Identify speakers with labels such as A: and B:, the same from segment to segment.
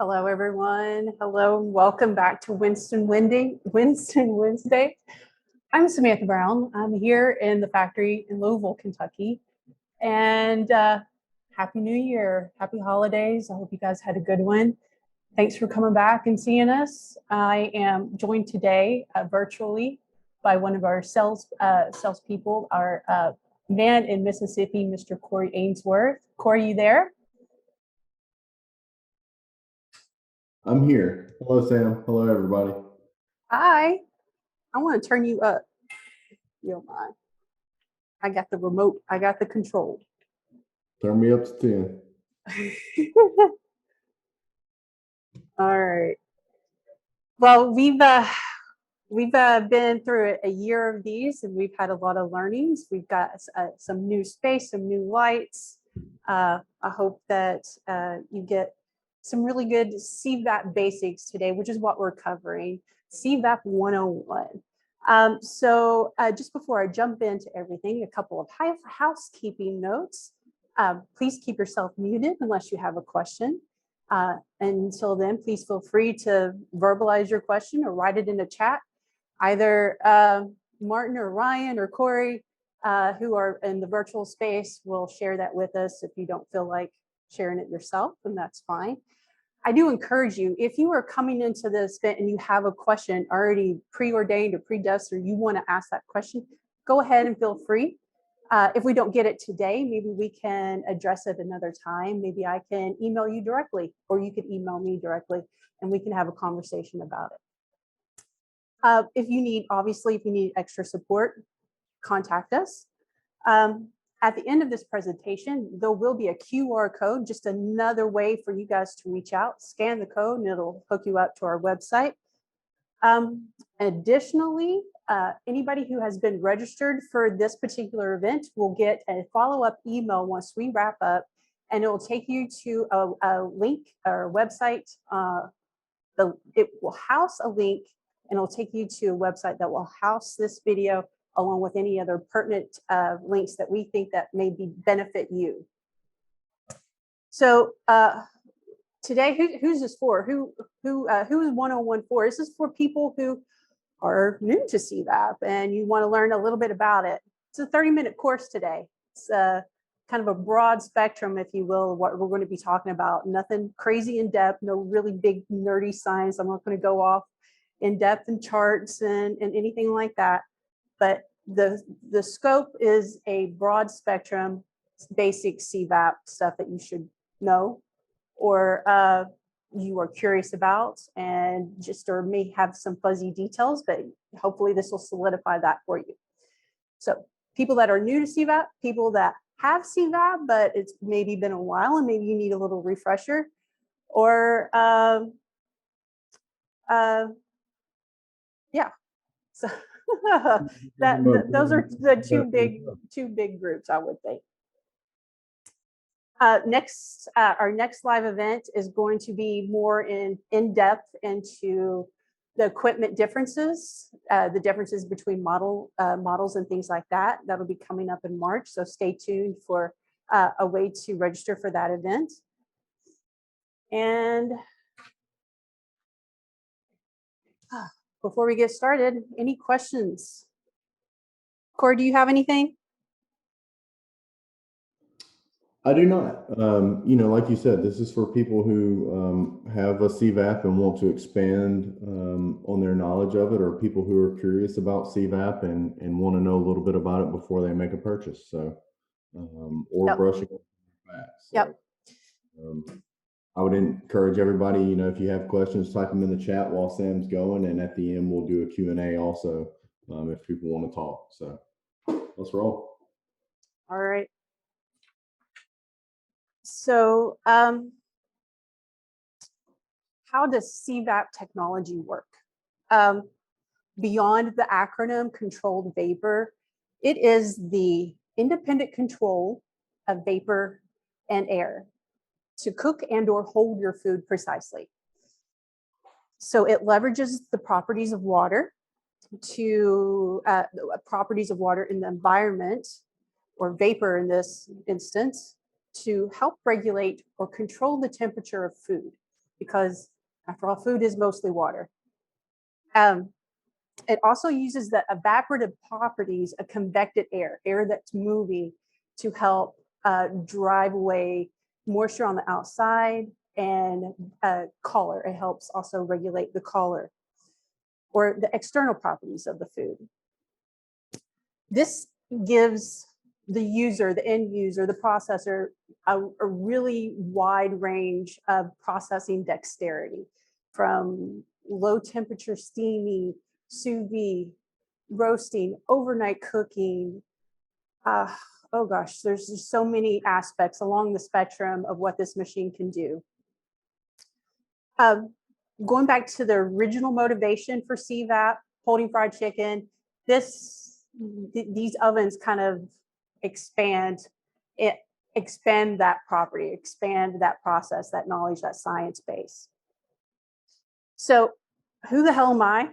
A: Hello, everyone. Hello, and welcome back to Winston Wednesday. I'm Samantha Brown. I'm here in the factory in Louisville, Kentucky. And Happy New Year. Happy holidays. I hope you guys had a good one. Thanks for coming back and seeing us. I am joined today virtually by one of our salespeople, our man in Mississippi, Mr. Corey Ainsworth. Corey, you there?
B: I'm here. Hello, Sam. Hello, everybody.
A: Hi. I want to turn you up. You don't mind. I got the remote. I got the control.
B: Turn me up to 10.
A: All right. Well, we've been through a year of these, and we've had a lot of learnings. We've got some new space, some new lights. I hope that you get some really good CVap basics today, which is what we're covering, CVap 101. So just before I jump into everything, a couple of housekeeping notes. Please keep yourself muted unless you have a question. Until then, please feel free to verbalize your question or write it in the chat. Either Martin or Ryan or Corey, who are in the virtual space, will share that with us. If you don't feel like sharing it yourself, then that's fine. I do encourage you, if you are coming into this event and you have a question already preordained or predestined, or you want to ask that question, go ahead and feel free. If we don't get it today, maybe we can address it another time. Maybe I can email you directly, or you can email me directly, and we can have a conversation about it. If you need extra support, contact us. At the end of this presentation, there will be a QR code, just another way for you guys to reach out. Scan the code and it'll hook you up to our website. Additionally, anybody who has been registered for this particular event will get a follow-up email once we wrap up, and it will take you to a link or website. It will house a link, and it'll take you to a website that will house this video along with any other pertinent links that we think that may benefit you. So today, who's this for? Who is 101 for? This is for people who are new to CVap and you want to learn a little bit about it. It's a 30-minute course today. It's kind of a broad spectrum, if you will, what we're going to be talking about. Nothing crazy in depth, no really big nerdy science. I'm not going to go off in depth and charts and anything like that. But the scope is a broad spectrum, basic CVap stuff that you should know, or you are curious about, and or may have some fuzzy details, but hopefully this will solidify that for you. So people that are new to CVap, people that have CVap, but it's maybe been a while and maybe you need a little refresher, or yeah. So those are the two big groups, I would think. Our next live event is going to be more in depth into the equipment differences, the differences between models and things like that. That'll be coming up in March, so stay tuned for a way to register for that event. And before we get started, any questions? Corey, do you have anything?
B: I do not. Like you said, this is for people who have a CVap and want to expand on their knowledge of it, or people who are curious about CVap and want to know a little bit about it before they make a purchase. So, or
A: Yep.
B: brushing back. So,
A: yep.
B: I would encourage everybody, if you have questions, type them in the chat while Sam's going, and at the end we'll do a Q&A also if people want to talk. So let's roll.
A: All right. So how does CVap technology work? Beyond the acronym controlled vapor, it is the independent control of vapor and air to cook and or hold your food precisely. So it leverages the properties of water properties of water in the environment, or vapor in this instance, to help regulate or control the temperature of food. because after all, food is mostly water. It also uses the evaporative properties of convected air that's moving, to help drive away moisture on the outside and color. It helps also regulate the color or the external properties of the food. This gives the user, the end user, the processor, a really wide range of processing dexterity, from low temperature steaming, sous vide, roasting, overnight cooking. Oh gosh, there's just so many aspects along the spectrum of what this machine can do. Going back to the original motivation for CVap, holding fried chicken, these ovens kind of expand that property, expand that process, that knowledge, that science base. So who the hell am I?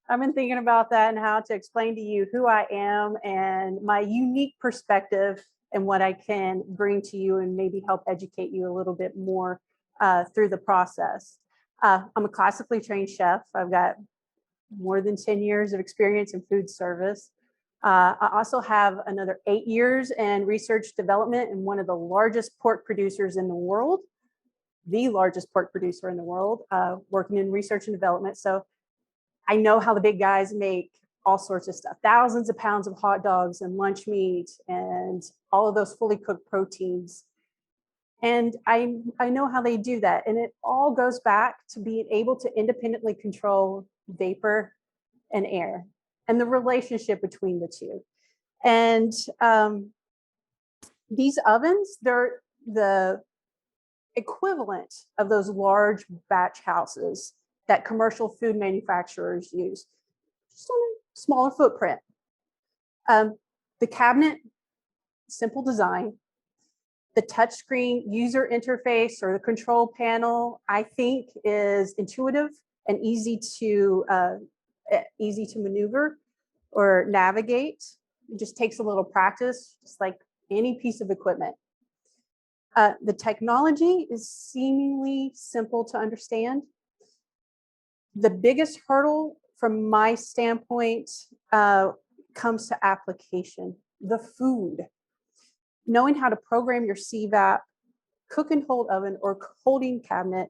A: I've been thinking about that and how to explain to you who I am and my unique perspective and what I can bring to you and maybe help educate you a little bit more through the process. I'm a classically trained chef. I've got more than 10 years of experience in food service. I also have another 8 years in research development in one of the largest pork producers in the world, the largest pork producer in the world, working in research and development. So I know how the big guys make all sorts of stuff, thousands of pounds of hot dogs and lunch meat and all of those fully cooked proteins. And I know how they do that. And it all goes back to being able to independently control vapor and air and the relationship between the two. And these ovens, they're the equivalent of those large batch houses that commercial food manufacturers use, just on a smaller footprint. The cabinet, simple design. The touchscreen user interface or the control panel, I think, is intuitive and easy to maneuver or navigate. It just takes a little practice, just like any piece of equipment. The technology is seemingly simple to understand. The biggest hurdle from my standpoint comes to application, the food. Knowing how to program your CVap, cook and hold oven, or holding cabinet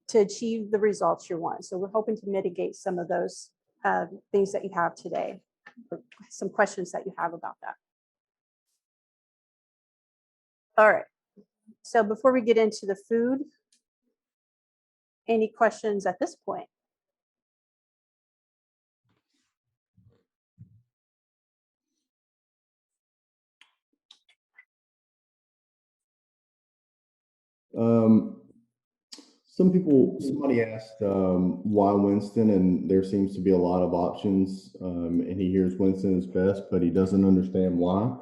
A: to achieve the results you want. So we're hoping to mitigate some of those things that you have today, or some questions that you have about that. All right, so before we get into the food, any questions at this point?
B: Somebody asked why Winston, and there seems to be a lot of options, and he hears Winston is best, but he doesn't understand why.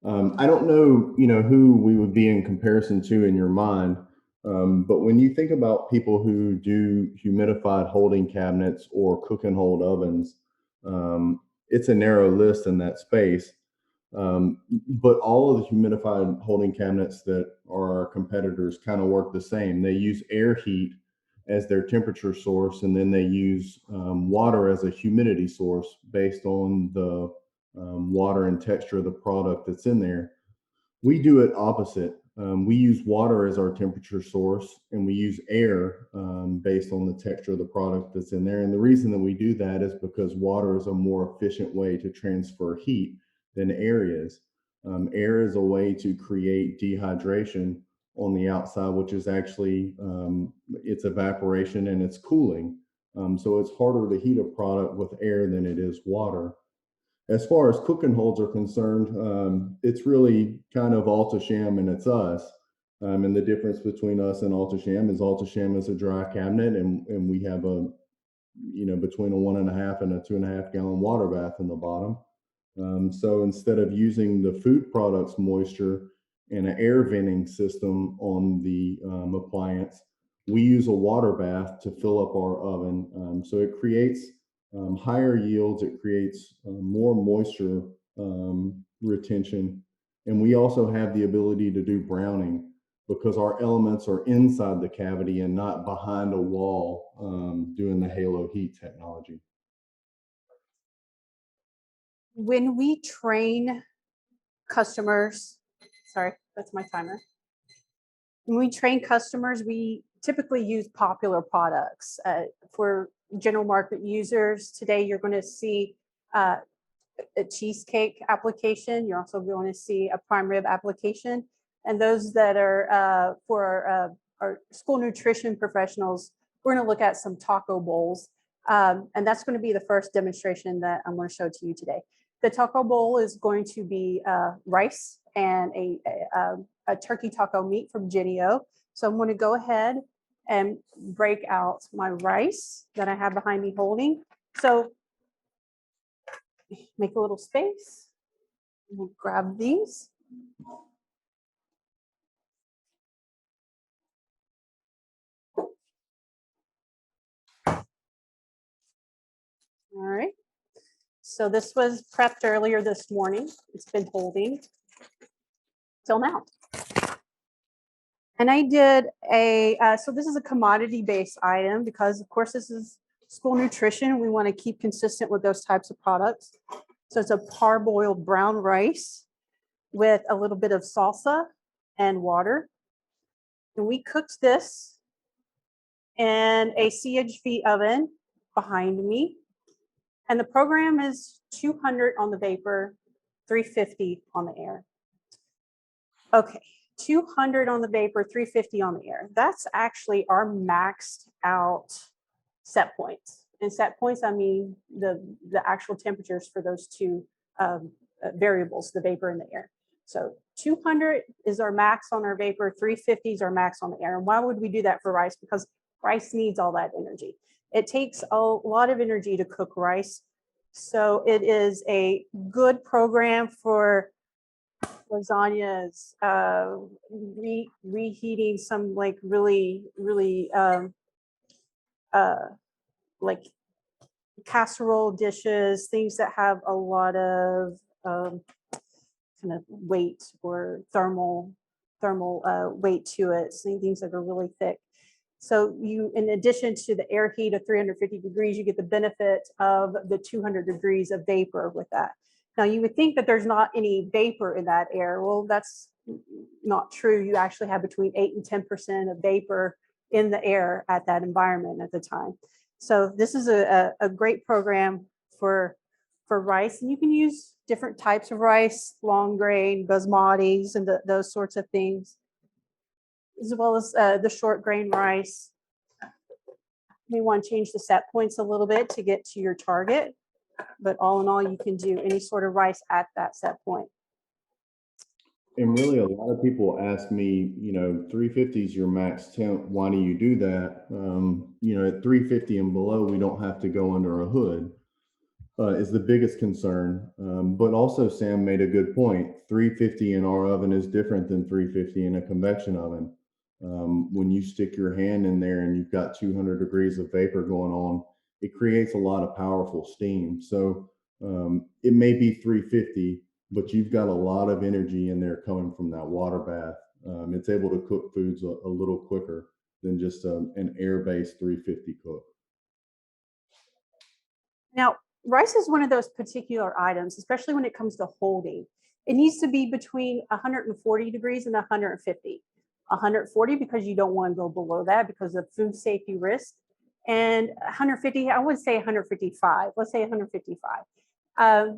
B: I don't know, who we would be in comparison to in your mind, but when you think about people who do humidified holding cabinets or cook and hold ovens, it's a narrow list in that space. But all of the humidified holding cabinets that are our competitors kind of work the same. They use air heat as their temperature source, and then they use water as a humidity source based on the water and texture of the product that's in there. We do it opposite. We use water as our temperature source, and we use air based on the texture of the product that's in there. And the reason that we do that is because water is a more efficient way to transfer heat than air is. Air is a way to create dehydration on the outside, which is actually it's evaporation and it's cooling. So it's harder to heat a product with air than it is water. As far as cook and holds are concerned, it's really kind of Alta-Shaam and it's us. And the difference between us and Alta-Shaam is a dry cabinet, and we have between a 1.5 and a 2.5 gallon water bath in the bottom. So instead of using the food product's moisture in an air venting system on the appliance, we use a water bath to fill up our oven. So it creates higher yields, it creates more moisture retention. And we also have the ability to do browning, because our elements are inside the cavity and not behind a wall, doing the halo heat technology.
A: When we train customers, sorry, that's my timer. When we train customers, we typically use popular products. For general market users, today you're going to see a cheesecake application. You're also going to see a prime rib application. And those that are for our school nutrition professionals, we're going to look at some taco bowls. And that's going to be the first demonstration that I'm going to show to you today. The taco bowl is going to be rice and a turkey taco meat from Jenny-O. So I'm going to go ahead and break out my rice that I have behind me holding. So make a little space. We'll grab these. All right. So this was prepped earlier this morning. It's been holding till now. And I did so this is a commodity-based item because, of course, this is school nutrition. We want to keep consistent with those types of products. So it's a parboiled brown rice with a little bit of salsa and water. And we cooked this in a CHV oven behind me. And the program is 200 on the vapor, 350 on the air. Okay, 200 on the vapor, 350 on the air. That's actually our maxed out set points. And set points, I mean the actual temperatures for those two variables, the vapor and the air. So 200 is our max on our vapor, 350 is our max on the air. And why would we do that for rice? Because rice needs all that energy. It takes a lot of energy to cook rice. So it is a good program for lasagnas, reheating some like really like casserole dishes, things that have a lot of kind of weight or thermal weight to it, things that are really thick. So you, in addition to the air heat of 350 degrees, you get the benefit of the 200 degrees of vapor with that. Now you would think that there's not any vapor in that air. Well, that's not true. You actually have between 8 and 10% of vapor in the air at that environment at the time. So this is a great program for rice, and you can use different types of rice, long grain, basmatis, and those sorts of things, as well as the short grain rice. You may want to change the set points a little bit to get to your target, but all in all, you can do any sort of rice at that set point.
B: And really, a lot of people ask me, 350 is your max temp. Why do you do that? At 350 and below, we don't have to go under a hood. Is the biggest concern. But also, Sam made a good point. 350 in our oven is different than 350 in a convection oven. When you stick your hand in there and you've got 200 degrees of vapor going on, it creates a lot of powerful steam. So it may be 350, but you've got a lot of energy in there coming from that water bath. It's able to cook foods a little quicker than just an air-based 350 cook.
A: Now, rice is one of those particular items, especially when it comes to holding. It needs to be between 140 degrees and 150. 140 because you don't want to go below that because of food safety risk. And 150, I would say 155. Let's say 155.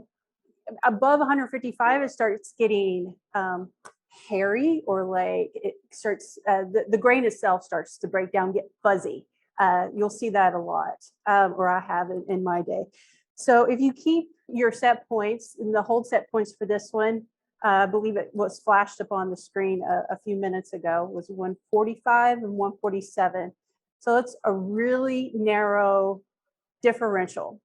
A: Above 155, it starts getting hairy, or like it starts, the grain itself starts to break down, get fuzzy. You'll see that a lot, or I have in my day. So if you keep your set points, and the hold set points for this one, I believe it was flashed up on the screen a few minutes ago, was 145 and 147. So it's a really narrow differential.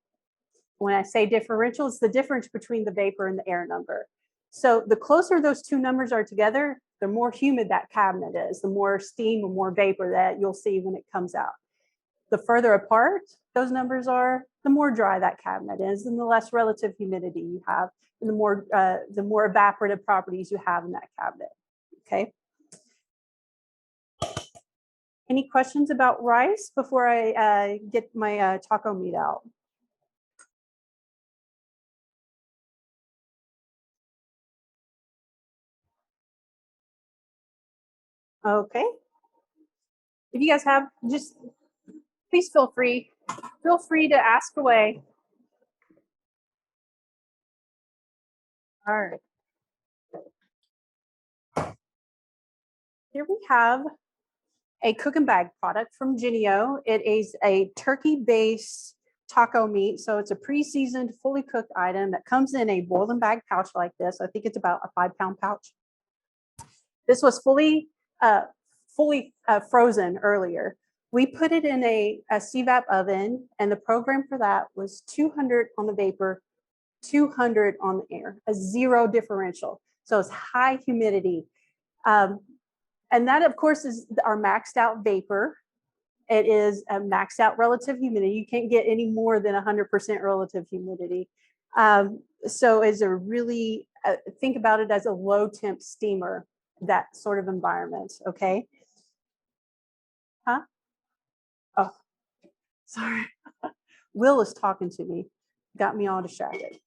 A: When I say differential, it's the difference between the vapor and the air number. So the closer those two numbers are together, the more humid that cabinet is, the more steam and more vapor that you'll see when it comes out. The further apart those numbers are, the more dry that cabinet is, and the less relative humidity you have, and the more evaporative properties you have in that cabinet. Okay. Any questions about rice before I get my taco meat out? Okay. If you guys have, just please feel free. Feel free to ask away. All right. Here we have a cook and bag product from Genio. It is a turkey-based taco meat. So it's a pre-seasoned, fully cooked item that comes in a boil and bag pouch like this. I think it's about a 5-pound pouch. This was fully frozen earlier. We put it in a CVap oven, and the program for that was 200 on the vapor, 200 on the air, a 0 differential. So it's high humidity. And that, of course, is our maxed out vapor. It is a maxed out relative humidity. You can't get any more than 100% relative humidity. So it's a really, think about it as a low temp steamer, that sort of environment, okay? Huh? Oh, sorry. Will is talking to me, got me all distracted.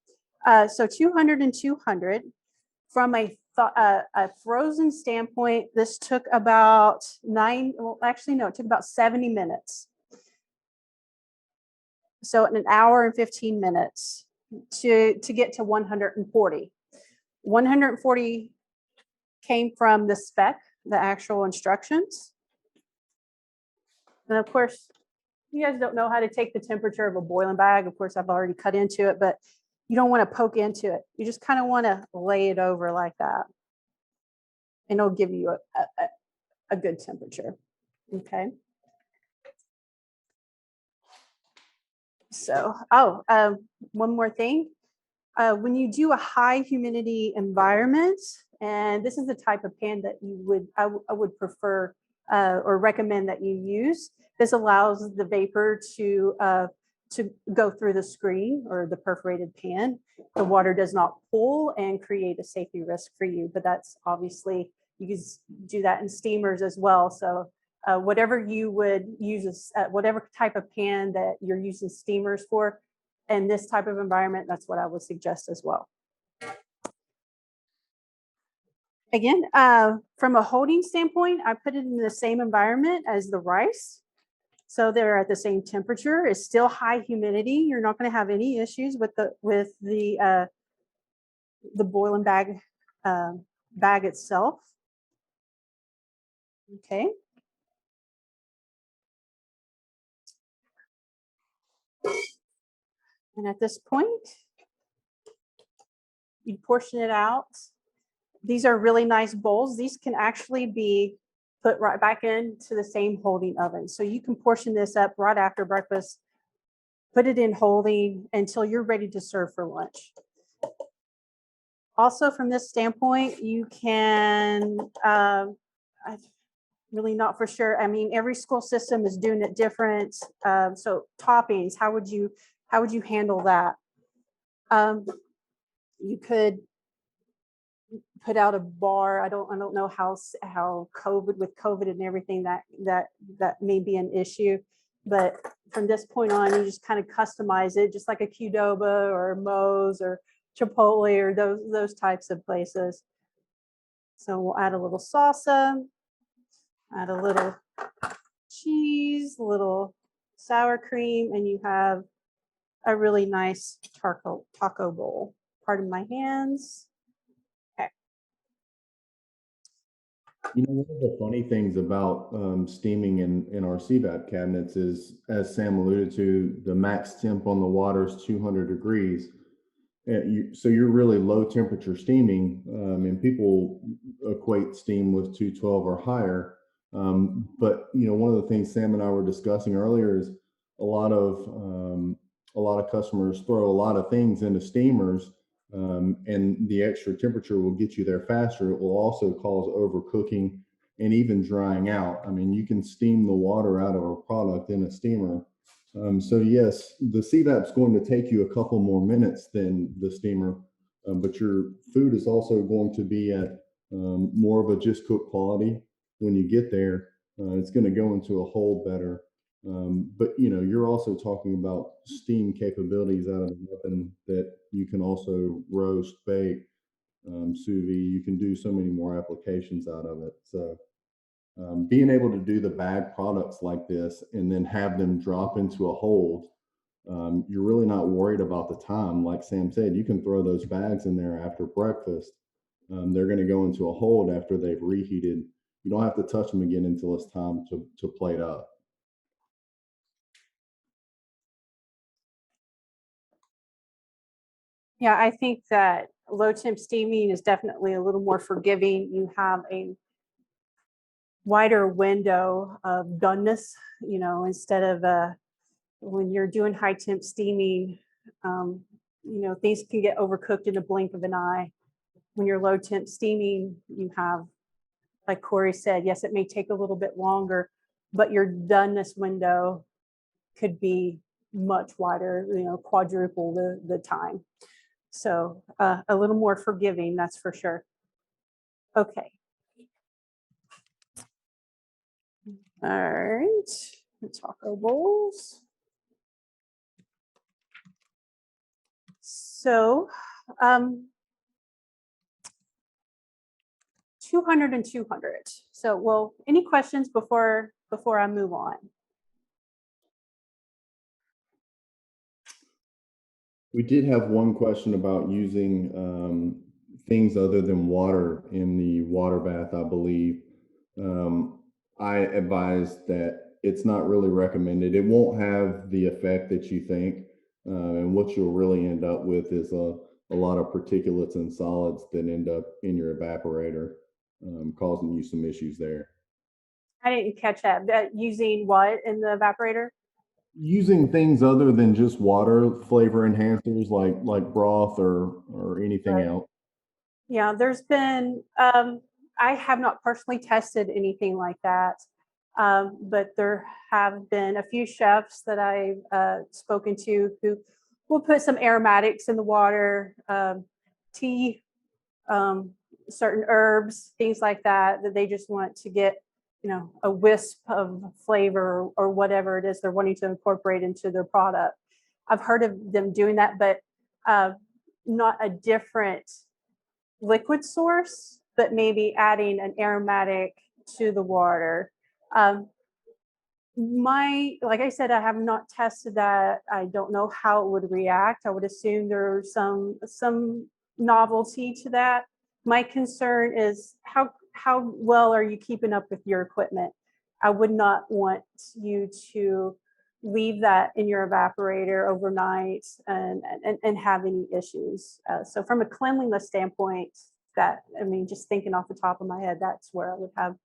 A: So 200 and 200. From a frozen standpoint, this took about it took about 70 minutes. So in an hour and 15 minutes to get to 140. 140 came from the spec, the actual instructions. And of course, you guys don't know how to take the temperature of a boiling bag. Of course, I've already cut into it, but you don't want to poke into it. You just kind of want to lay it over like that. And it'll give you a good temperature. Okay. So, one more thing. When you do a high humidity environment, and this is the type of pan that I would prefer or recommend that you use. This allows the vapor to go through the screen or the perforated pan. The water does not pool and create a safety risk for you, but that's obviously, you can do that in steamers as well. So whatever you would use, whatever type of pan that you're using steamers for, in this type of environment, that's what I would suggest as well. Again, from a holding standpoint, I put it in the same environment as the rice. So they're at the same temperature. It's still high humidity. You're not going to have any issues with the boiling bag bag itself. Okay. And at this point, you portion it out. These are really nice bowls. These can actually be put right back into the same holding oven. So you can portion this up right after breakfast, put it in holding until you're ready to serve for lunch. Also, from this standpoint, you can, I'm really not for sure. I mean, every school system is doing it different. So toppings, how would you handle that? You could put out a bar. I don't know how COVID and everything that may be an issue, but from this point on, you just kind of customize it, just like a Qdoba or Moe's or Chipotle or those types of places. So we'll add a little salsa, add a little cheese, a little sour cream, and you have a really nice taco bowl. Pardon my hands.
B: You know, one of the funny things about steaming in our CVap cabinets is, as Sam alluded to, the max temp on the water is 200 degrees. So you're really low temperature steaming, and people equate steam with 212 or higher. But you know, one of the things Sam and I were discussing earlier is a lot of customers throw a lot of things into steamers. And the extra temperature will get you there faster. It will also cause overcooking and even drying out. I mean, you can steam the water out of a product in a steamer. So yes, the CVap is going to take you a couple more minutes than the steamer, but your food is also going to be at more of a just cook quality when you get there. It's going to go into a hold better. But you're also talking about steam capabilities out of the oven that you can also roast, bake, sous vide. You can do so many more applications out of it. So being able to do the bag products like this and then have them drop into a hold, you're really not worried about the time. Like Sam said, you can throw those bags in there after breakfast. They're going to go into a hold after they've reheated. You don't have to touch them again until it's time to plate up.
A: Yeah, I think that low temp steaming is definitely a little more forgiving. You have a wider window of doneness, instead of when you're doing high temp steaming, things can get overcooked in the blink of an eye. When you're low temp steaming, you have, like Corey said, yes, it may take a little bit longer, but your doneness window could be much wider, quadruple the time. So a little more forgiving, that's for sure. Okay. All right. Taco bowls. So 200 and 200. So, well, any questions before I move on?
B: We did have one question about using things other than water in the water bath, I believe. I advise that it's not really recommended. It won't have the effect that you think. And what you'll really end up with is a lot of particulates and solids that end up in your evaporator, causing you some issues there.
A: I didn't catch that. Using what in the evaporator?
B: Using things other than just water, flavor enhancers like broth or anything
A: Right.
B: else.
A: Yeah, there's been, I have not personally tested anything like that, but there have been a few chefs that I've spoken to who will put some aromatics in the water, tea, certain herbs, things like that, that they just want to get, a wisp of flavor or whatever it is they're wanting to incorporate into their product. I've heard of them doing that, but not a different liquid source, but maybe adding an aromatic to the water. Like I said, I have not tested that. I don't know how it would react. I would assume there's some novelty to that. My concern is how well are you keeping up with your equipment? I would not want you to leave that in your evaporator overnight and have any issues. So from a cleanliness standpoint, just thinking off the top of my head, that's where I would have,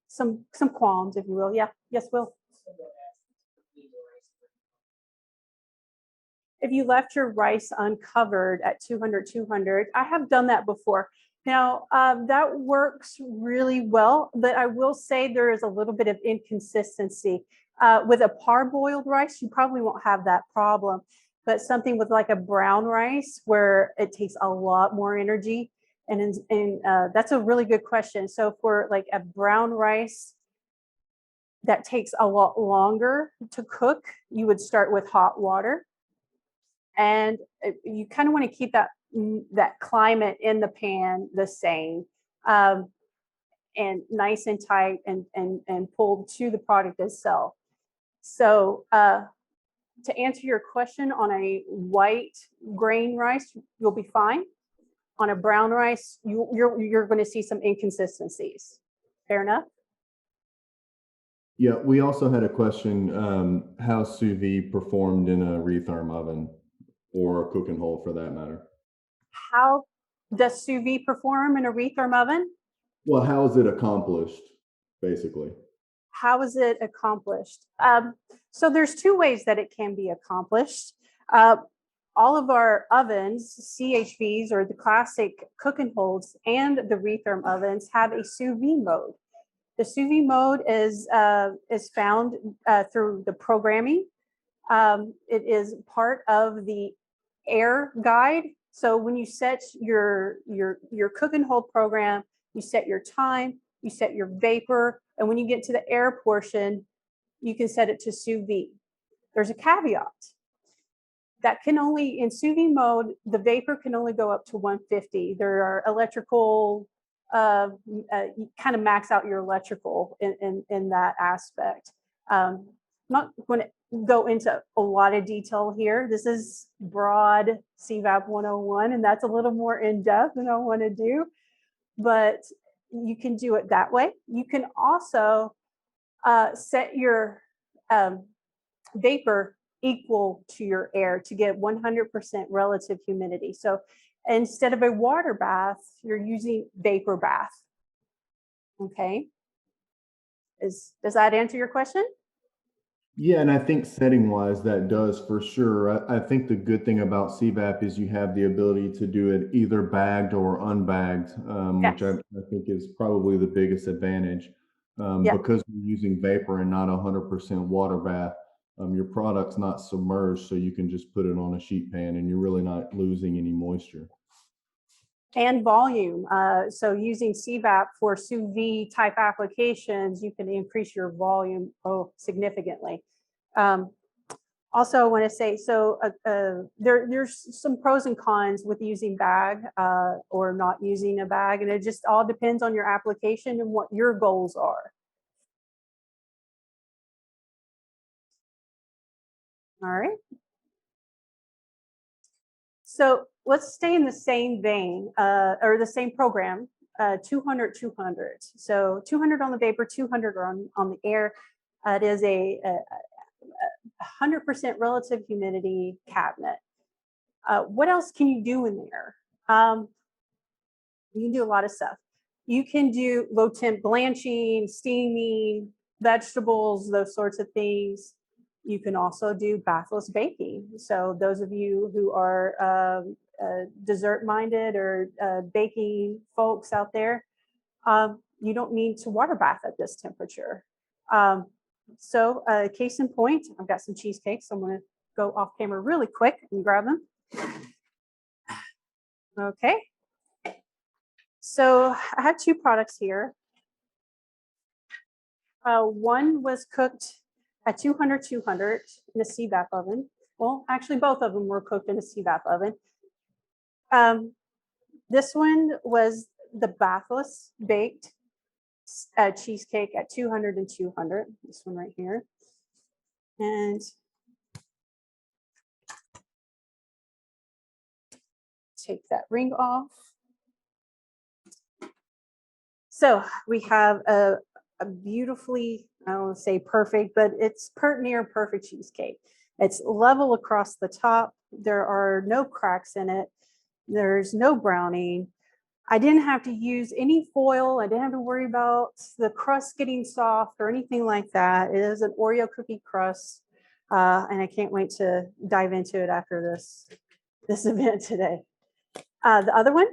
A: some qualms, if you will. Yeah. Yes, Will. If you left your rice uncovered at 200, I have done that before. Now, that works really well, but I will say there is a little bit of inconsistency. With a parboiled rice, you probably won't have that problem, but something with like a brown rice where it takes a lot more energy. And that's a really good question. So for like a brown rice that takes a lot longer to cook, you would start with hot water. And you kind of want to keep that climate in the pan the same, and nice and tight and pulled to the product itself. So to answer your question, on a white grain rice, you'll be fine. On a brown rice, you're going to see some inconsistencies. Fair enough?
B: Yeah, we also had a question, how sous vide performed in a retherm oven or a cooking hole for that matter.
A: How does sous vide perform in a retherm oven?
B: Well, how is it accomplished, basically?
A: How is it accomplished? So there's two ways that it can be accomplished. All of our ovens, CHVs or the classic cooking holds, and the retherm ovens have a sous vide mode. The sous vide mode is found through the programming. It is part of the air guide. So when you set your cook and hold program, you set your time, you set your vapor, and when you get to the air portion, you can set it to sous vide. There's a caveat. That can only, in sous vide mode, the vapor can only go up to 150. There are electrical, you kind of max out your electrical in that aspect. I'm not going to go into a lot of detail here. This is broad CVap 101, and that's a little more in depth than I want to do, but you can do it that way. You can also set your vapor equal to your air to get 100% relative humidity. So instead of a water bath, you're using vapor bath. Okay. Does that answer your question?
B: Yeah, and I think setting wise, that does for sure. I think the good thing about CVAP is you have the ability to do it either bagged or unbagged, which
A: Yes.
B: I think is probably the biggest advantage.
A: Yeah.
B: Because you're using vapor and not 100% water bath, your product's not submerged, so you can just put it on a sheet pan and you're really not losing any moisture.
A: And volume. So using CVAP for sous vide type applications, you can increase your volume significantly. Also, I want to say, so there's some pros and cons with using bag or not using a bag, and it just all depends on your application and what your goals are. All right. So let's stay in the same vein or the same program, 200, 200. So 200 on the vapor, 200 on the air. It is a 100% relative humidity cabinet. What else can you do in there? You can do a lot of stuff. You can do low temp blanching, steaming, vegetables, those sorts of things. You can also do bathless baking. So those of you who are dessert minded or baking folks out there, you don't need to water bath at this temperature. So case in point, I've got some cheesecakes. So I'm going to go off camera really quick and grab them. Okay. So I have two products here. One was cooked at 200, 200 in a CVap oven. Well, actually, both of them were cooked in a CVap oven. This one was the bathless baked cheesecake at 200 and 200. This one right here. And take that ring off. So we have a beautifully, I don't want to say perfect, but it's near perfect cheesecake. It's level across the top. There are no cracks in it. There's no browning. I didn't have to use any foil. I didn't have to worry about the crust getting soft or anything like that. It is an Oreo cookie crust. And I can't wait to dive into it after this event today. The other one,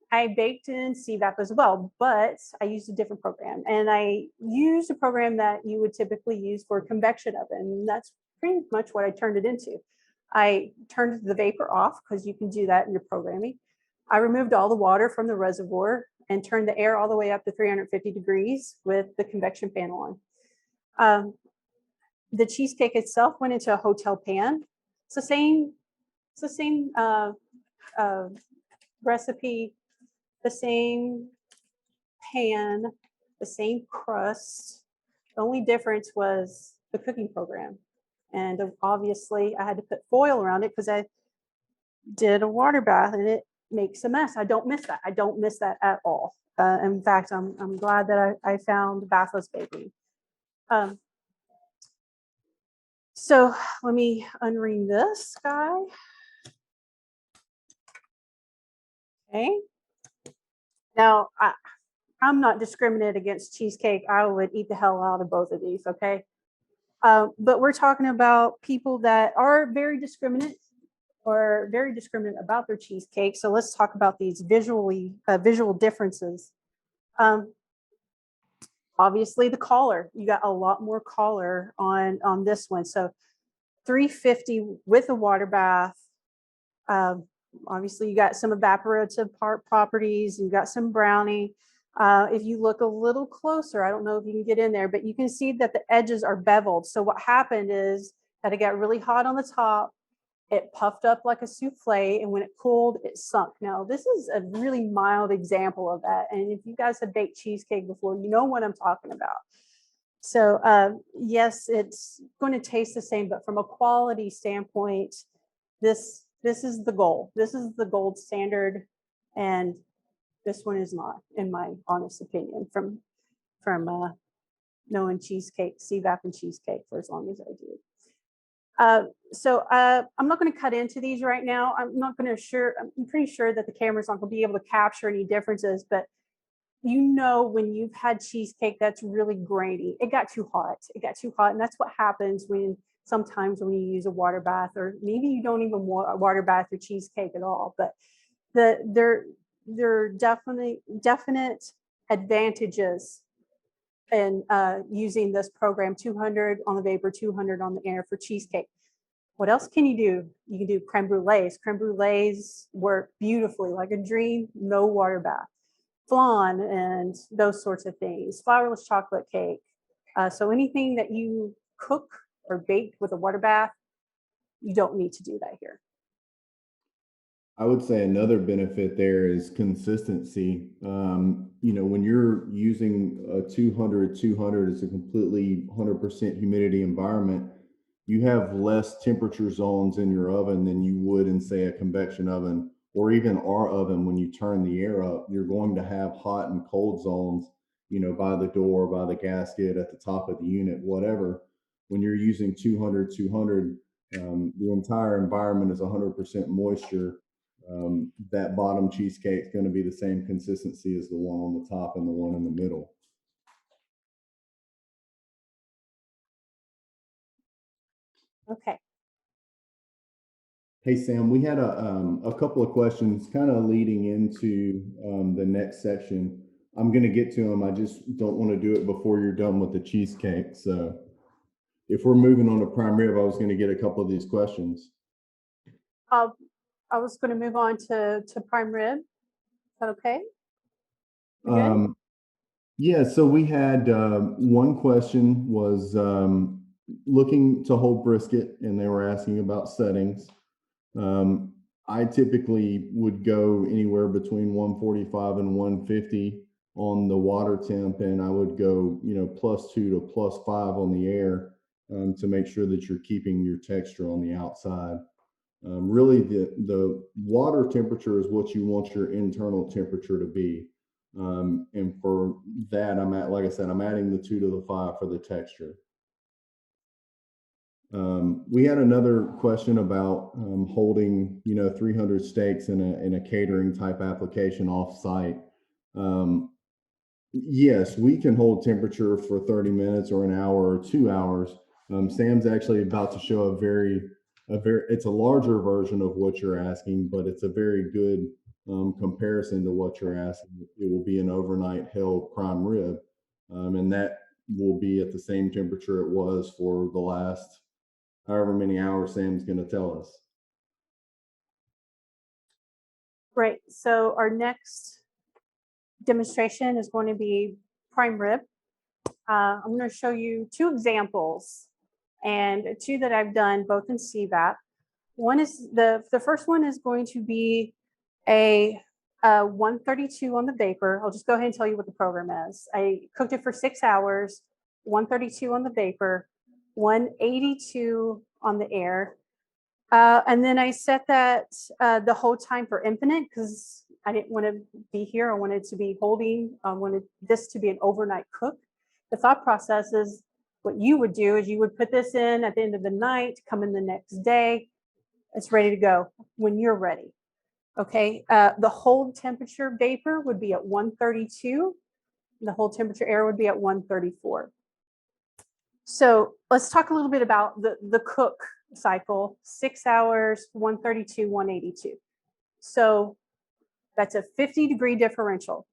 A: I baked in CVap as well, but I used a different program. And I used a program that you would typically use for a convection oven. That's pretty much what I turned it into. I turned the vapor off because you can do that in your programming. I removed all the water from the reservoir and turned the air all the way up to 350 degrees with the convection panel on. The cheesecake itself went into a hotel pan. It's the same recipe, the same pan, the same crust. The only difference was the cooking program. And obviously I had to put foil around it because I did a water bath and it makes a mess. I don't miss that. I don't miss that at all. In fact, I'm glad that I found bathless baking. So let me unring this guy. Okay. Now, I'm not discriminate against cheesecake. I would eat the hell out of both of these, okay? But we're talking about people that are very discriminate or very discriminate about their cheesecake. So let's talk about these visual differences. Obviously, the collar. You got a lot more collar on this one. So 350 with a water bath. Obviously, you got some evaporative properties. You got some browning. If you look a little closer, I don't know if you can get in there, but you can see that the edges are beveled. So what happened is that it got really hot on the top. It puffed up like a souffle, and when it cooled, it sunk. Now, this is a really mild example of that. And if you guys have baked cheesecake before, you know what I'm talking about. So yes, it's going to taste the same, but from a quality standpoint, this is the goal. This is the gold standard, and this one is not, in my honest opinion, from knowing cheesecake, CVap and cheesecake for as long as I do. So I'm not going to cut into these right now. I'm pretty sure that the camera's not going to be able to capture any differences, but you know, when you've had cheesecake that's really grainy, it got too hot. It got too hot. And that's what happens sometimes when you use a water bath, or maybe you don't even want a water bath your cheesecake at all. But there are definite advantages in using this program, 200 on the vapor, 200 on the air for cheesecake. What else can you do? You can do creme brulees. Creme brulees work beautifully, like a dream, no water bath. Flan and those sorts of things, flourless chocolate cake. So anything that you cook or bake with a water bath, you don't need to do that here.
B: I would say another benefit there is consistency. You know, when you're using a 200, it's a completely 100% humidity environment. You have less temperature zones in your oven than you would in, say, a convection oven, or even our oven. When you turn the air up, you're going to have hot and cold zones, you know, by the door, by the gasket, at the top of the unit, whatever. When you're using 200, the entire environment is 100% moisture. That bottom cheesecake is going to be the same consistency as the one on the top and the one in the middle.
A: Okay.
B: Hey, Sam, we had a couple of questions kind of leading into the next section. I'm going to get to them. I just don't want to do it before you're done with the cheesecake. So if we're moving on to prime rib, I was going to get a couple of these questions.
A: I was going to move on to prime rib. Is that okay?
B: Yeah, so we had one question was looking to hold brisket, and they were asking about settings. I typically would go anywhere between 145 and 150 on the water temp, and I would go, you know, +2 to +5 on the air to make sure that you're keeping your texture on the outside. Really, the water temperature is what you want your internal temperature to be. And for that, like I said, I'm adding the 2 to the 5 for the texture. We had another question about holding, you know, 300 steaks in a catering type application off site. Yes, we can hold temperature for 30 minutes or an hour or 2 hours. Sam's actually about to show it's a larger version of what you're asking, but it's a very good comparison to what you're asking. It will be an overnight held prime rib, and that will be at the same temperature it was for the last however many hours Sam's going to tell us.
A: Right. So our next demonstration is going to be prime rib. I'm going to show you two examples, and two that I've done both in CVap. One is the first one is going to be a 132 on the vapor. I'll just go ahead and tell you what the program is. I cooked it for 6 hours, 132 on the vapor, 182 on the air. And then I set that the whole time for infinite because I didn't want to be here. I wanted to be holding. I wanted this to be an overnight cook. The thought process is what you would do is you would put this in at the end of the night, come in the next day. It's ready to go when you're ready. Okay. The hold temperature vapor would be at 132. And the hold temperature air would be at 134. So let's talk a little bit about the cook cycle, 6 hours, 132, 182. So that's a 50-degree differential.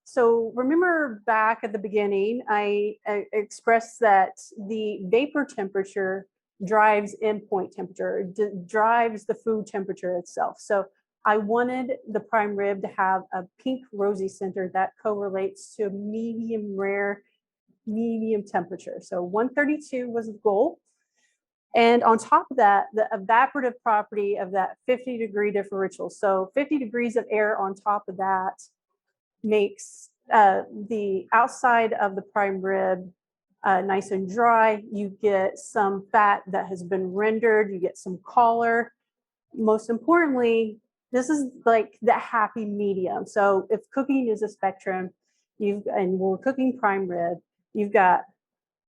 A: So remember back at the beginning, I expressed that the vapor temperature drives endpoint temperature, drives the food temperature itself. So I wanted the prime rib to have a pink rosy center that correlates to medium rare, medium temperature. So 132 was the goal. And on top of that, the evaporative property of that 50-degree differential. So 50 degrees of air on top of that makes the outside of the prime rib nice and dry. You get some fat that has been rendered. You get some color. Most importantly, this is like the happy medium. So if cooking is a spectrum, and we're cooking prime rib, you've got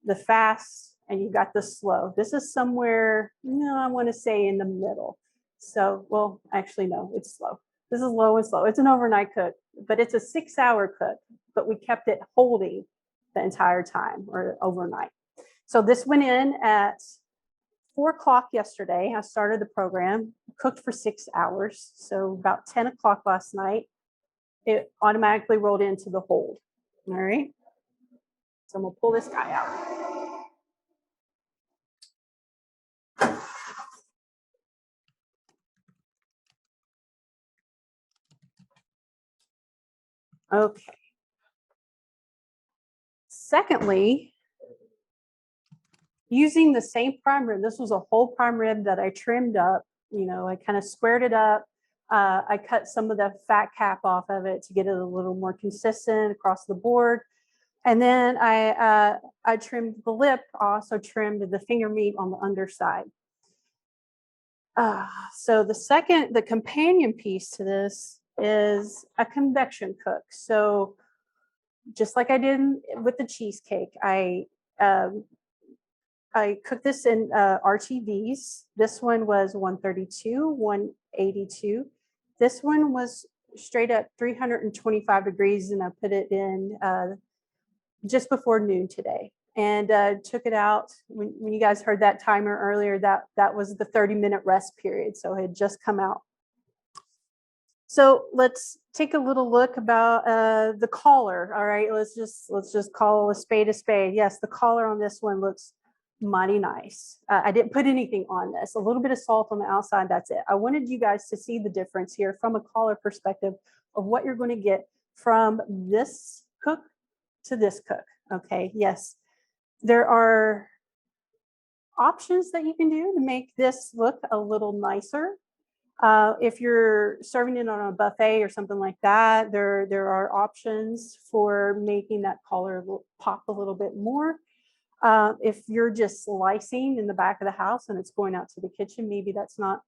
A: the fast and you've got the slow. This is somewhere, I want to say in the middle. So, well, actually, no, it's slow. This is low and slow. It's an overnight cook, but it's a 6-hour cook, but we kept it holding the entire time or overnight. So this went in at 4 o'clock yesterday. I started the program, cooked for 6 hours. So about 10 o'clock last night, it automatically rolled into the hold. All right. So I'm going to pull this guy out. Okay. Secondly, using the same prime rib, this was a whole prime rib that I trimmed up. I kind of squared it up. I cut some of the fat cap off of it to get it a little more consistent across the board. And then I trimmed the lip, also trimmed the finger meat on the underside. So the companion piece to this is a convection cook. So just like I did with the cheesecake, I cooked this in RTVs. This one was 132, 182. This one was straight up 325 degrees, and I put it in just before noon today. And took it out when you guys heard that timer earlier. That was the 30-minute rest period, so it had just come out. So let's take a little look about the collar. All right, let's just call a spade a spade. Yes, the collar on this one looks mighty nice. I didn't put anything on this. A little bit of salt on the outside. That's it. I wanted you guys to see the difference here from a collar perspective of what you're going to get from this cook to this cook. Okay. Yes, there are options that you can do to make this look a little nicer. If you're serving it on a buffet or something like that, there are options for making that collar pop a little bit more. If you're just slicing in the back of the house and it's going out to the kitchen, maybe that's not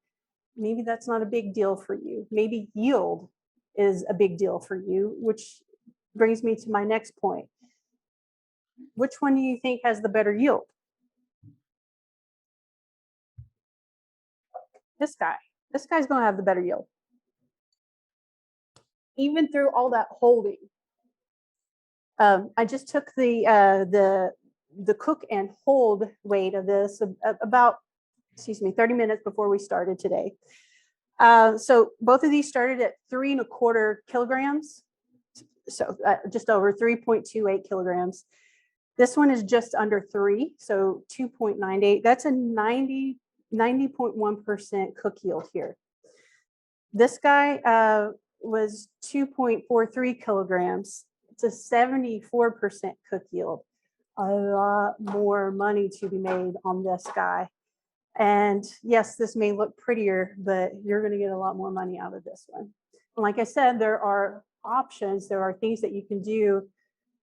A: a big deal for you. Maybe yield is a big deal for you, which brings me to my next point. Which one do you think has the better yield? This guy. This guy's going to have the better yield. Even through all that holding. I just took the cook and hold weight of this about, 30 minutes before we started today. So both of these started at 3.25 kilograms. So just over 3.28 kilograms. This one is just under 3, so 2.98. That's a 90.1% cook yield here. This guy was 2.43 kilograms. It's a 74% cook yield. A lot more money to be made on this guy. And yes, this may look prettier, but you're going to get a lot more money out of this one. And like I said, there are options. There are things that you can do.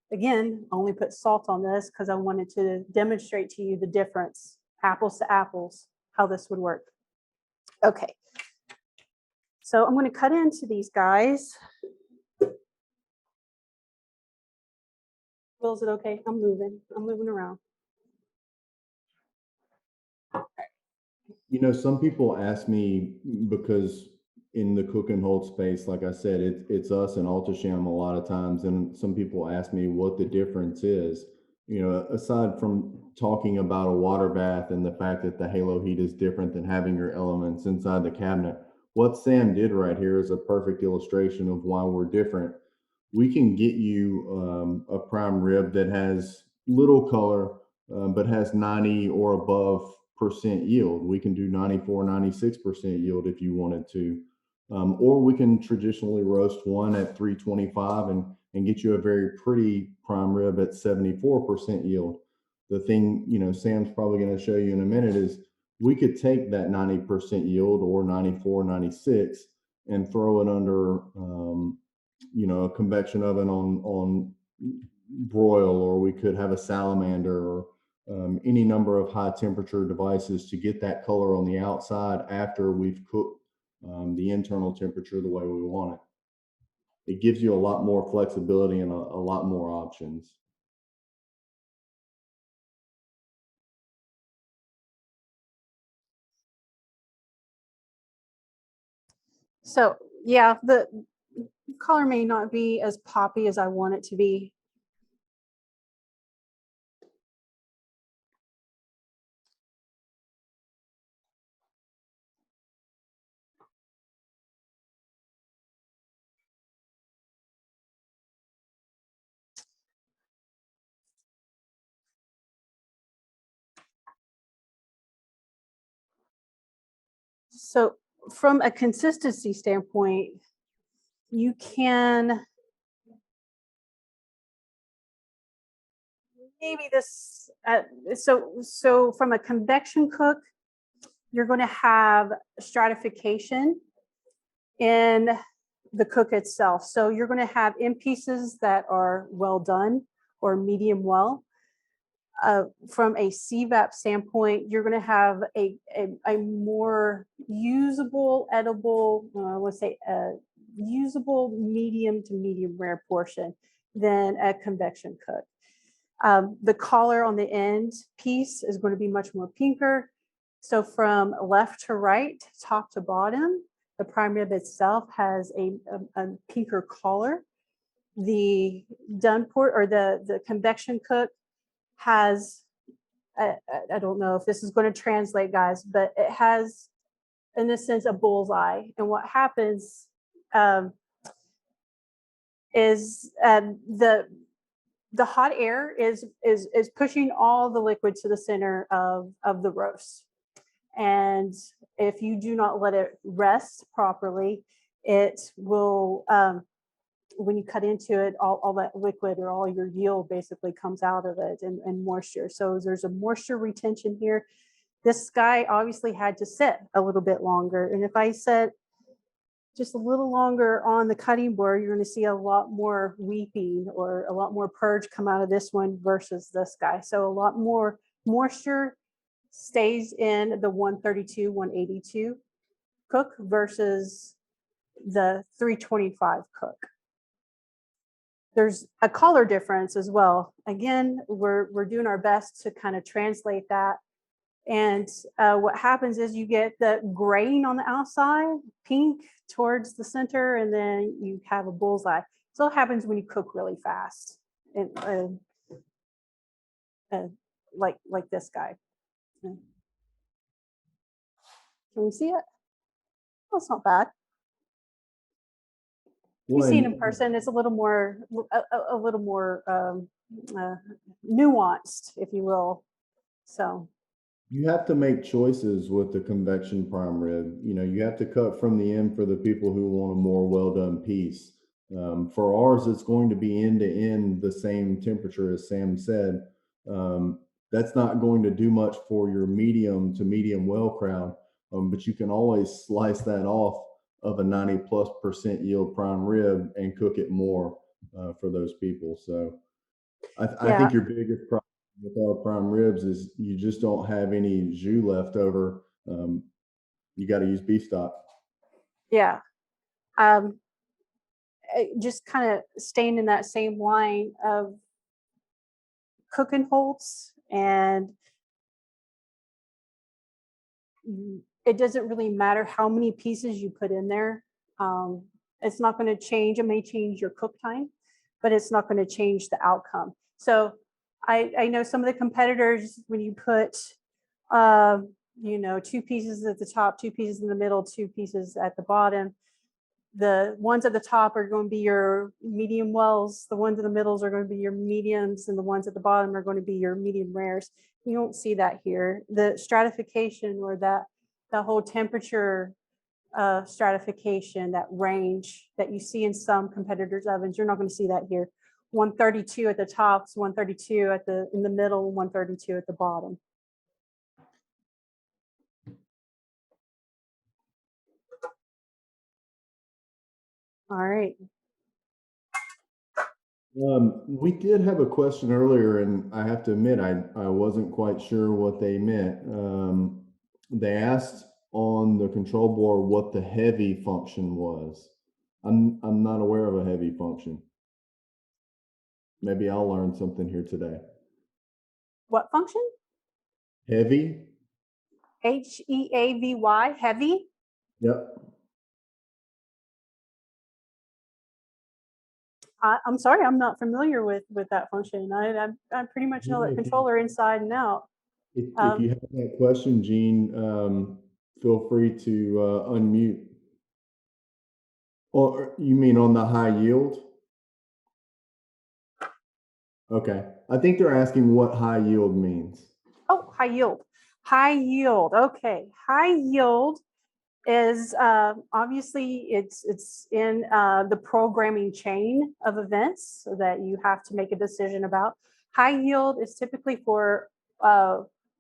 A: Again, I only put salt on this because I wanted to demonstrate to you the difference, apples to apples, how this would work. Okay. So I'm going to cut into these guys. Will, is it okay? I'm moving around.
B: Some people ask me, because in the cook and hold space, like I said, it's us and Alta-Sham a lot of times. And some people ask me what the difference is, aside from talking about a water bath and the fact that the halo heat is different than having your elements inside the cabinet. What Sam did right here is a perfect illustration of why we're different. We can get you a prime rib that has little color, but has 90 or above % yield. We can do 94, 96% yield if you wanted to. Or we can traditionally roast one at 325 and get you a very pretty prime rib at 74% yield. The thing, Sam's probably going to show you in a minute is we could take that 90% yield or 94, 96 and throw it under, a convection oven on broil, or we could have a salamander, or any number of high temperature devices to get that color on the outside after we've cooked the internal temperature the way we want it. It gives you a lot more flexibility and a lot more options.
A: So yeah, the color may not be as poppy as I want it to be. So from a consistency standpoint, you can maybe this, so from a convection cook, you're going to have stratification in the cook itself. So you're going to have in pieces that are well done or medium well. From a CVap standpoint, you're going to have a more usable, edible, I would say usable medium to medium rare portion than a convection cook. The collar on the end piece is going to be much more pinker. So from left to right, top to bottom, the prime rib itself has a pinker collar. The done port or the convection cook has, I don't know if this is going to translate, guys, but it has, in a sense, a bullseye. And what happens is the hot air is pushing all the liquid to the center of the roast. And if you do not let it rest properly, it will, when you cut into it, all that liquid or all your yield basically comes out of it, and moisture. So there's a moisture retention here. This guy obviously had to sit a little bit longer. And if I set just a little longer on the cutting board, you're going to see a lot more weeping or a lot more purge come out of this one versus this guy. So a lot more moisture stays in the 132, 182 cook versus the 325 cook. There's a color difference as well. Again, we're doing our best to kind of translate that. And what happens is you get the graying on the outside, pink towards the center, and then you have a bullseye. So it happens when you cook really fast, and like this guy. Can we see it? Oh, it's not bad. You see it in person, it's a little more nuanced, if you will. So
B: you have to make choices with the convection prime rib. You have to cut from the end for the people who want a more well done piece. For ours, it's going to be end to end the same temperature as Sam said. That's not going to do much for your medium to medium well crowd, but you can always slice that off of a 90+% yield prime rib and cook it more for those people. So I think your biggest problem with our prime ribs is you just don't have any jus left over. You got to use beef stock.
A: Yeah. Just kind of staying in that same line of cooking holds, and it doesn't really matter how many pieces you put in there. It's not going to change. It may change your cook time, but it's not going to change the outcome. So I know some of the competitors, when you put, 2 pieces at the top, 2 pieces in the middle, 2 pieces at the bottom, the ones at the top are going to be your medium wells. The ones in the middles are going to be your mediums, and the ones at the bottom are going to be your medium rares. You don't see that here. The stratification or that whole temperature stratification, that range that you see in some competitors' ovens. You're not going to see that here. 132 at the tops, 132 in the middle, 132 at the bottom. All right.
B: We did have a question earlier, and I have to admit, I wasn't quite sure what they meant. They asked on the control board what the heavy function was. I'm not aware of a heavy function. Maybe I'll learn something here today.
A: What function?
B: Heavy?
A: HEAVY, heavy?
B: Yep.
A: I'm sorry, I'm not familiar with that function. I pretty much know that controller inside and out.
B: If you have that question, Gene, feel free to unmute. Or you mean on the high yield? Okay. I think they're asking what high yield means.
A: Oh, high yield. High yield. Okay. High yield is obviously it's in the programming chain of events that you have to make a decision about. High yield is typically for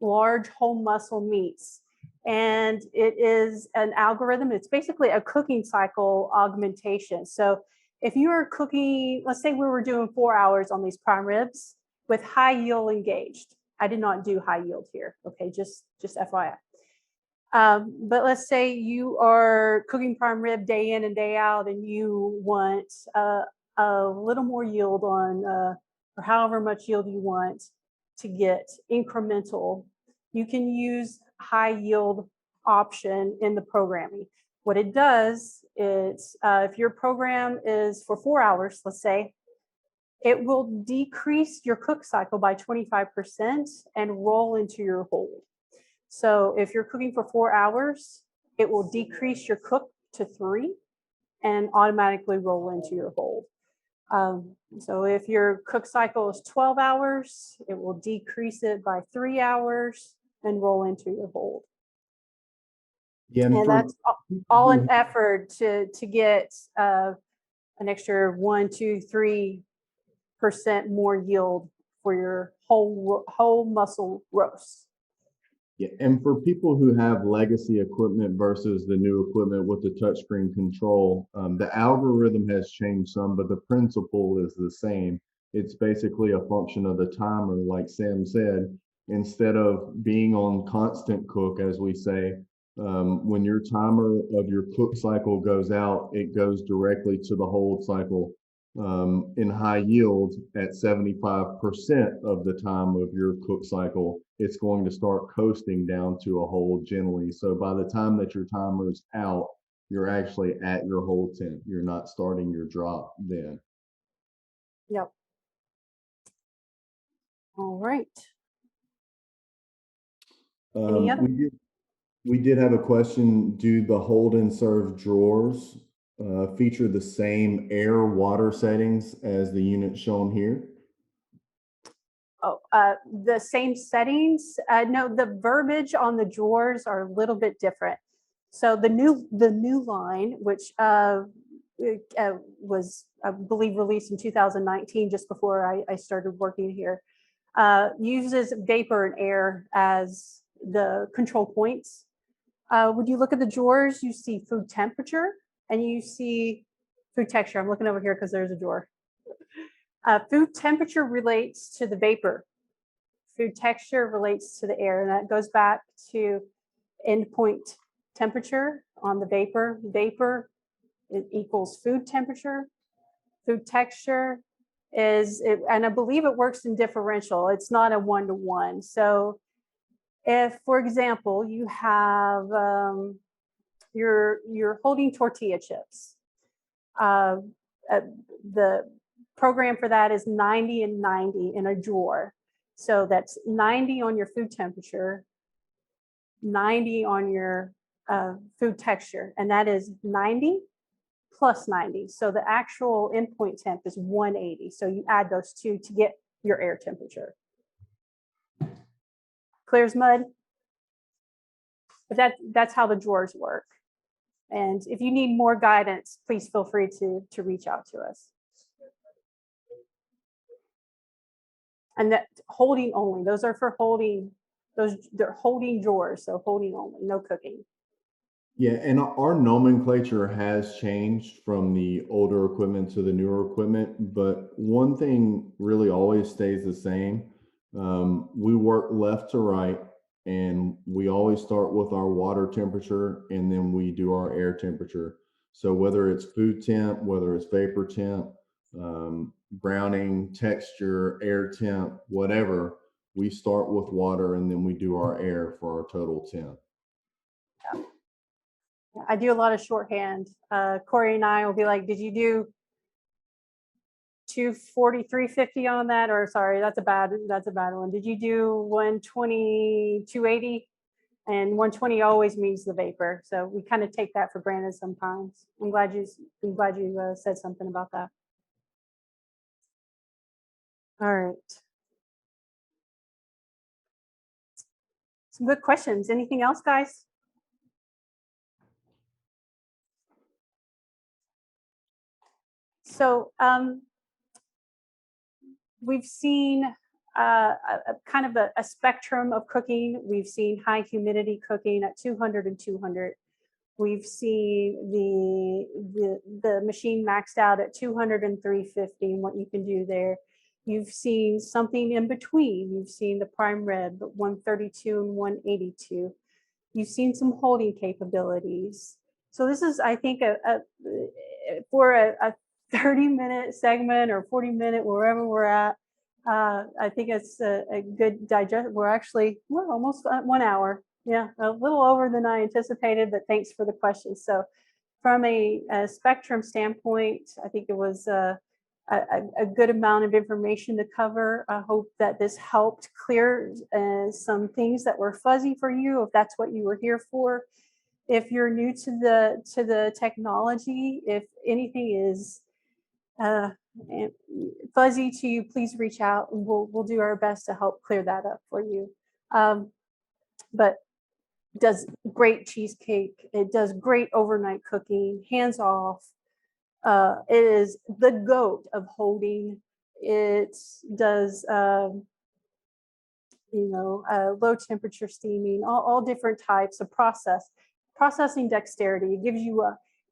A: large whole muscle meats, and it is an algorithm. It's basically a cooking cycle augmentation. So if you are cooking, let's say we were doing 4 hours on these prime ribs with high yield engaged. I did not do high yield here. Okay, just FYI. But let's say you are cooking prime rib day in and day out, and you want a little more yield on, or however much yield you want to get incremental. You can use high yield option in the programming. What it does is, if your program is for 4 hours, let's say, it will decrease your cook cycle by 25% and roll into your hold. So if you're cooking for 4 hours, it will decrease your cook to 3 and automatically roll into your hold. So if your cook cycle is 12 hours, it will decrease it by 3 hours and roll into your hold.
B: Yeah,
A: and that's all an effort to get an extra 1, 2, 3% more yield for your whole muscle roast.
B: Yeah, and for people who have legacy equipment versus the new equipment with the touchscreen control, the algorithm has changed some, but the principle is the same. It's basically a function of the timer, like Sam said. Instead of being on constant cook, as we say, when your timer of your cook cycle goes out, it goes directly to the hold cycle. In high yield at 75% of the time of your cook cycle, it's going to start coasting down to a hold gently. So by the time that your timer's out, you're actually at your hold temp. You're not starting your drop then.
A: Yep. All right. Any other?
B: We did have a question. Do the hold and serve drawers feature the same air water settings as the unit shown here?
A: Oh, the same settings? No, the verbiage on the drawers are a little bit different. So the new line, which was, I believe, released in 2019, just before I started working here, uses vapor and air as the control points. When you look at the drawers, you see food temperature and you see food texture. I'm looking over here because there's a drawer. Food temperature relates to the vapor. Food texture relates to the air, and that goes back to endpoint temperature on the vapor. Vapor, it equals food temperature. Food texture is, and I believe it works in differential. It's not a one-to-one. So if, for example, you have, you're holding tortilla chips, the program for that is 90 and 90 in a drawer. So that's 90 on your food temperature, 90 on your food texture, and that is 90 plus 90. So the actual endpoint temp is 180. So you add those two to get your air temperature. Clear as mud? But that's how the drawers work. And if you need more guidance, please feel free to reach out to us. And that holding only, those are for holding, they're holding drawers, so holding only, no cooking.
B: Yeah, and our nomenclature has changed from the older equipment to the newer equipment, but one thing really always stays the same. We work left to right, and we always start with our water temperature, and then we do our air temperature. So whether it's food temp, whether it's vapor temp, browning, texture, air temp, whatever, we start with water and then we do our air for our total temp.
A: I do a lot of shorthand. Corey and I will be like, did you do 240, 350 on that? Or sorry, that's a bad one. Did you do 120, 280? And 120 always means the vapor. So we kind of take that for granted sometimes. I'm glad you said something about that. All right. Some good questions. Anything else, guys? So we've seen a kind of a spectrum of cooking. We've seen high humidity cooking at 200 and 200. We've seen the machine maxed out at 200 and 350 and what you can do there. You've seen something in between. You've seen the prime rib, 132 and 182. You've seen some holding capabilities. So this is, I think, for a 30-minute segment or 40-minute, wherever we're at, I think it's a good digest. We're almost at 1 hour. Yeah, a little over than I anticipated, but thanks for the questions. So from a spectrum standpoint, I think it was a good amount of information to cover. I hope that this helped clear some things that were fuzzy for you, if that's what you were here for. If you're new to the technology, if anything is fuzzy to you, please reach out and we'll do our best to help clear that up for you. But it does great cheesecake. It does great overnight cooking, hands off. It is the GOAT of holding. It does, low temperature steaming, all different types of processing dexterity.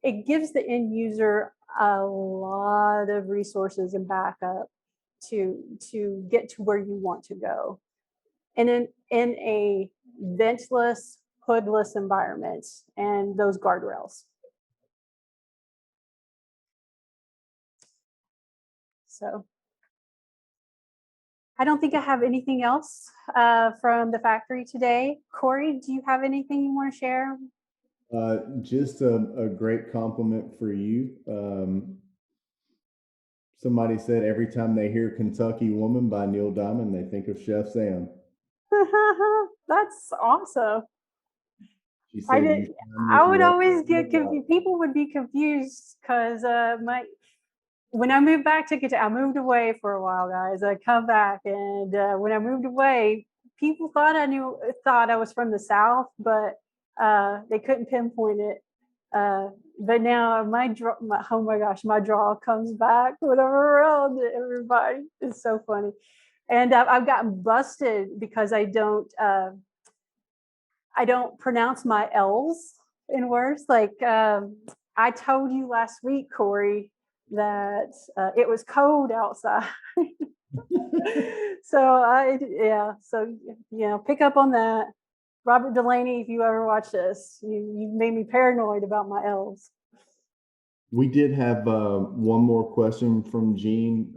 A: It gives the end user a lot of resources and backup to get to where you want to go. And in a ventless, hoodless environment and those guardrails. So I don't think I have anything else from the factory today. Corey, do you have anything you want to share?
B: Just a great compliment for you. Somebody said every time they hear Kentucky Woman by Neil Diamond, they think of Chef Sam.
A: That's awesome.
B: She said,
A: I would always get confused. People would be confused because when I moved back to Kentucky, I moved away for a while, guys. I come back, and when I moved away, people thought I was from the South, but they couldn't pinpoint it. But now my draw comes back whenever around everybody. It's so funny. And I've gotten busted because I don't pronounce my L's in words. Like I told you last week, Corey, that it was cold outside. So pick up on that. Robert Delaney, if you ever watch this, you made me paranoid about my L's.
B: We did have one more question from Gene.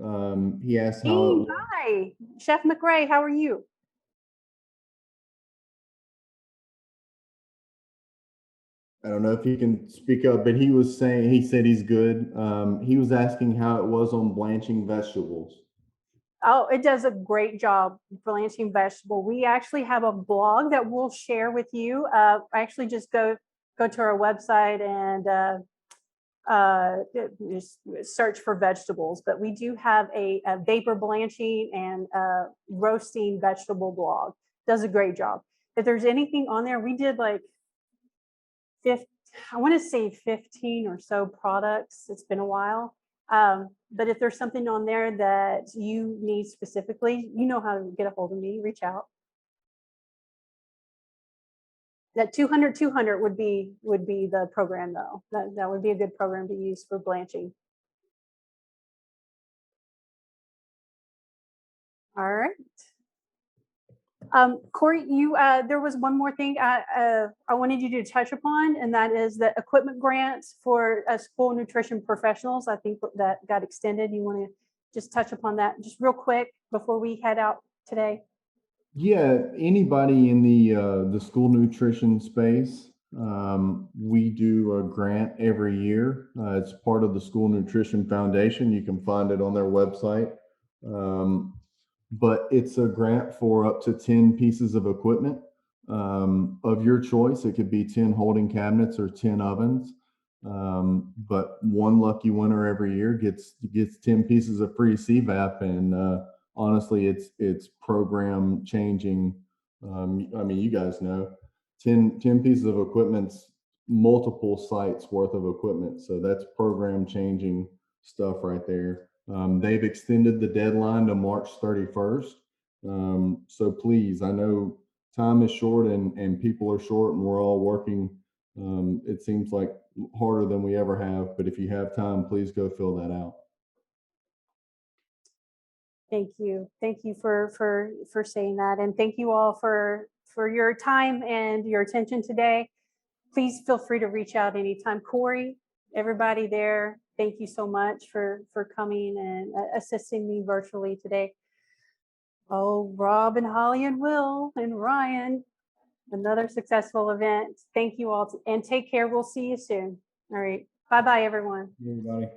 B: He asked
A: Gene, hi, Chef McRae, how are you?
B: I don't know if he can speak up, but he said he's good. He was asking how it was on blanching vegetables.
A: Oh, it does a great job blanching vegetable. We actually have a blog that we'll share with you. Actually just go to our website and just search for vegetables. But we do have a vapor blanching and roasting vegetable blog. Does a great job. If there's anything on there, we did like I want to say 15 or so products. It's been a while. But if there's something on there that you need specifically, you know how to get a hold of me, reach out. That 200 would be the program though. That would be a good program to use for blanching. All right. Corey, you there was one more thing I wanted you to touch upon, and that is the equipment grants for school nutrition professionals. I think that got extended. You want to just touch upon that just real quick before we head out today?
B: Yeah, anybody in the school nutrition space, we do a grant every year. It's part of the School Nutrition Foundation. You can find it on their website. But it's a grant for up to 10 pieces of equipment of your choice. It could be 10 holding cabinets or 10 ovens. But one lucky winner every year gets 10 pieces of free CVap, and honestly, it's program changing. I mean, you guys know, 10 pieces of equipment's multiple sites worth of equipment. So that's program changing stuff right there. They've extended the deadline to March 31st. So please, I know time is short and people are short and we're all working. It seems like harder than we ever have, but if you have time, please go fill that out.
A: Thank you for saying that, and thank you all for your time and your attention today. Please feel free to reach out anytime. Corey, everybody there, thank you so much for coming and assisting me virtually today. Oh, Rob and Holly and Will and Ryan, another successful event. Thank you all, and take care. We'll see you soon. All right. Bye-bye, everyone.
B: Everybody.